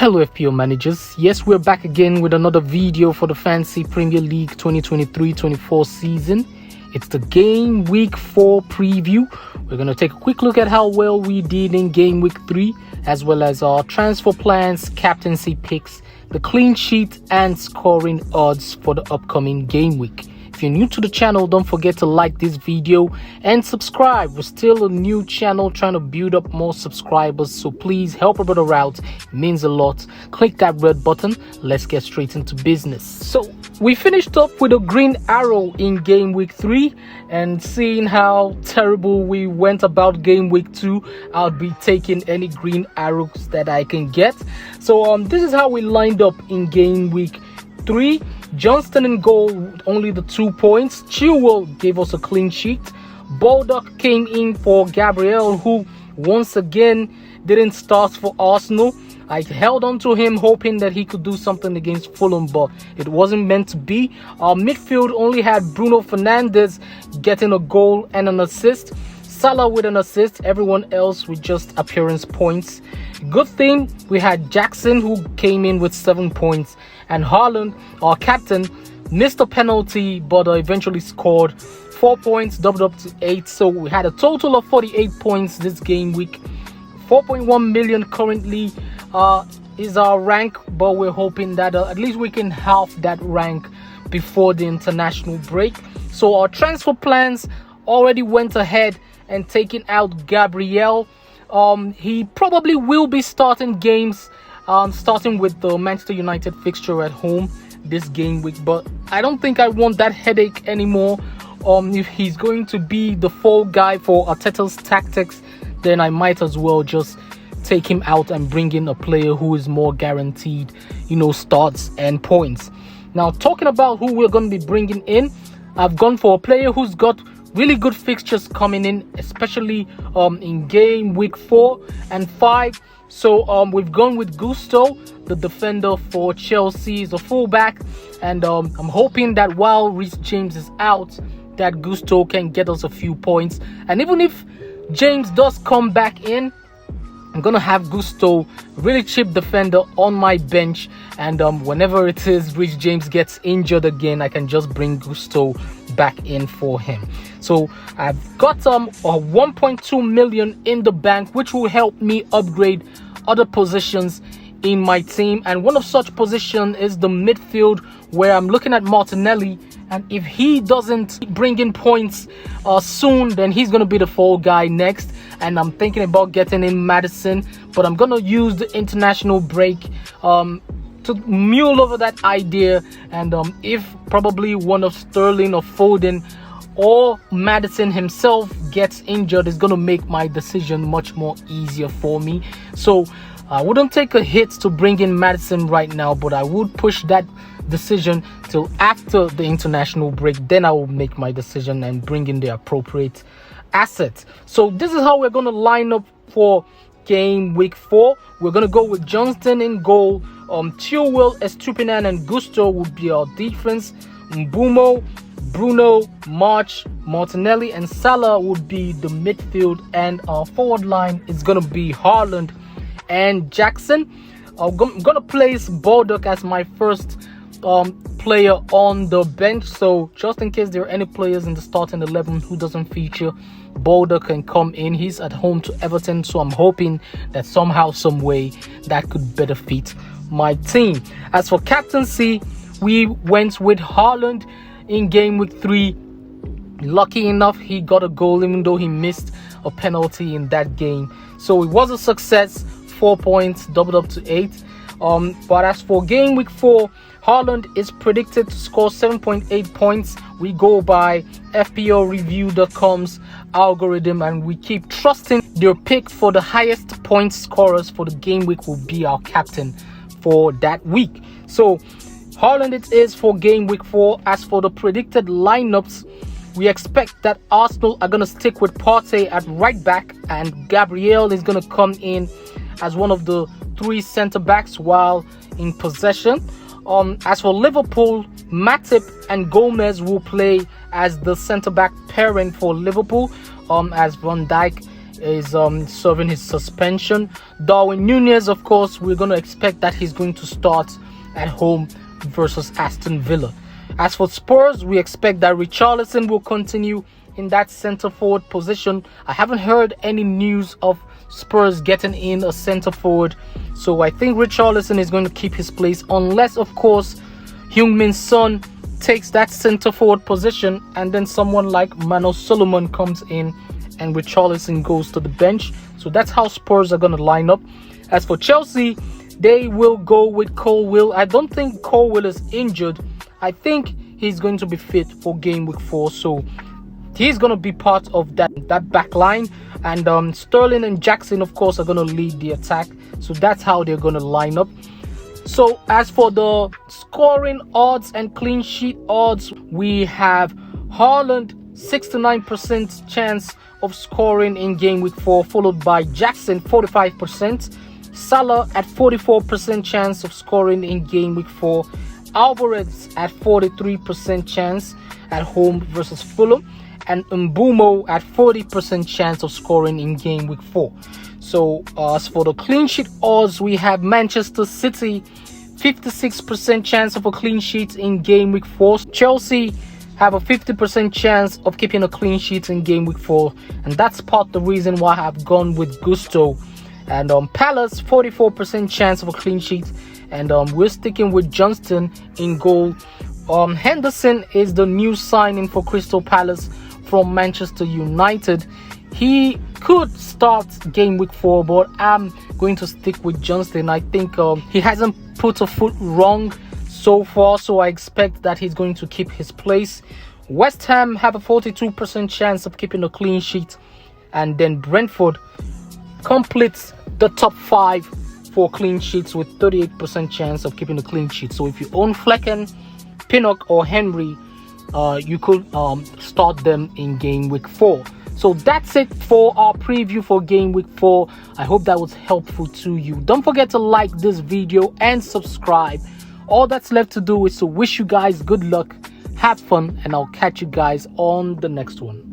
Hello FPL managers, yes, we're back again with another video for the Fantasy Premier League 2023-24 season. It's the Game Week 4 preview. We're going to take a quick look at how well we did in Game Week 3, as well as our transfer plans, captaincy picks, the clean sheet and scoring odds for the upcoming game week. If you're new to the channel, don't forget to like this video and subscribe. We're still a new channel trying to build up more subscribers, so please help a brother out. It means a lot. Click that red button. Let's get straight into business. So we finished up with a green arrow in game week 3, and seeing how terrible we went about game week 2, I'll be taking any green arrows that I can get. So this is how we lined up in game week 3. Johnston in goal, only the 2 points. Chilwell gave us a clean sheet. Baldock came in for Gabriel, who once again didn't start for Arsenal. I held on to him hoping that he could do something against Fulham, but it wasn't meant to be. Our midfield only had Bruno Fernandes getting a goal and an assist. Salah with an assist, everyone else with just appearance points. Good thing we had Jackson, who came in with 7 points, and Haaland, our captain, missed a penalty but eventually scored 4 points, doubled up to 8. So we had a total of 48 points this game week. 4.1 million currently is our rank, but we're hoping that at least we can halve that rank before the international break. So our transfer plans already went ahead and taking out Gabriel. He probably will be starting games, starting with the Manchester United fixture at home this game week, but I don't think I want that headache anymore. If he's going to be the fall guy for Arteta's tactics, then I might as well just take him out and bring in a player who is more guaranteed, starts and points. Now, talking about who we're going to be bringing in, I've gone for a player who's got really good fixtures coming in, especially in game week 4 and 5. So we've gone with Gusto, the defender for Chelsea. He's a fullback, and I'm hoping that while Reece James is out, that Gusto can get us a few points. And even if James does come back in, I'm gonna have Gusto, really cheap defender, on my bench, and whenever it is Reece James gets injured again, I can just bring Gusto back in for him. So I've got 1.2 million in the bank, which will help me upgrade other positions in my team, and one of such position is the midfield, where I'm looking at Martinelli, and if he doesn't bring in points soon, then he's gonna be the fall guy next. And I'm thinking about getting in Maddison, but I'm gonna use the international break to mule over that idea. And if probably one of Sterling or Foden or Maddison himself gets injured, it's gonna make my decision much more easier for me. So I wouldn't take a hit to bring in Maddison right now, but I would push that decision till after the international break. Then I will make my decision and bring in the appropriate asset. So this is how we're going to line up for game week 4. We're going to go with Johnston in goal. Chilwell, Estupinan and Gusto would be our defense. Mbumo, Bruno, March, Martinelli and Salah would be the midfield, and our forward line is going to be Haaland and Jackson. I'm going to place Baldock as my first player on the bench, so just in case there are any players in the starting 11 who doesn't feature, Baldock can come in. He's at home to Everton, so I'm hoping that somehow, some way, that could better fit my team. As for captaincy, we went with Haaland in game week 3. Lucky enough, he got a goal even though he missed a penalty in that game, so it was a success. 4 points, doubled up to 8. But as for game week 4, Haaland is predicted to score 7.8 points. We go by FPLreview.com's algorithm, and we keep trusting their pick for the highest point scorers for the game week will be our captain for that week. So Haaland it is for game week 4. As for the predicted lineups, we expect that Arsenal are going to stick with Partey at right back, and Gabriel is going to come in as one of the 3 centre backs while in possession. As for Liverpool, Matip and Gomez will play as the centre back pairing for Liverpool, as Van Dijk is serving his suspension. Darwin Núñez, of course, we're going to expect that he's going to start at home versus Aston Villa. As for Spurs, we expect that Richarlison will continue in that centre forward position. I haven't heard any news of Spurs getting in a centre forward, so I think Richarlison is going to keep his place, unless of course Heung-min Son takes that centre forward position and then someone like Mano Solomon comes in and Richarlison goes to the bench. So that's how Spurs are going to line up. As for Chelsea, they will go with Colwill. I don't think Colwill is injured. I think he's going to be fit for game week 4, so he's going to be part of that back line. And Sterling and Jackson, of course, are going to lead the attack. So that's how they're going to line up. So as for the scoring odds and clean sheet odds, we have Haaland 69% chance of scoring in game week 4, followed by Jackson 45%, Salah at 44% chance of scoring in game week 4, Alvarez at 43% chance at home versus Fulham, and Mbumo at 40% chance of scoring in game week 4. So as for the clean sheet odds, we have Manchester City 56% chance of a clean sheet in game week 4. Chelsea have a 50% chance of keeping a clean sheet in game week 4, and that's part of the reason why I've gone with Gusto. And Palace 44% chance of a clean sheet, and we're sticking with Johnston in goal. Henderson is the new signing for Crystal Palace from Manchester United. He could start game week 4, but I'm going to stick with Johnston. I think he hasn't put a foot wrong so far, so I expect that he's going to keep his place. West Ham have a 42% chance of keeping a clean sheet, and then Brentford completes the top 5 for clean sheets with 38% chance of keeping a clean sheet. So if you own Flecken, Pinnock or Henry, you could start them in game week 4. So that's it for our preview for game week 4. I hope that was helpful to you. Don't forget to like this video and subscribe. All that's left to do is to wish you guys good luck, have fun, and I'll catch you guys on the next one.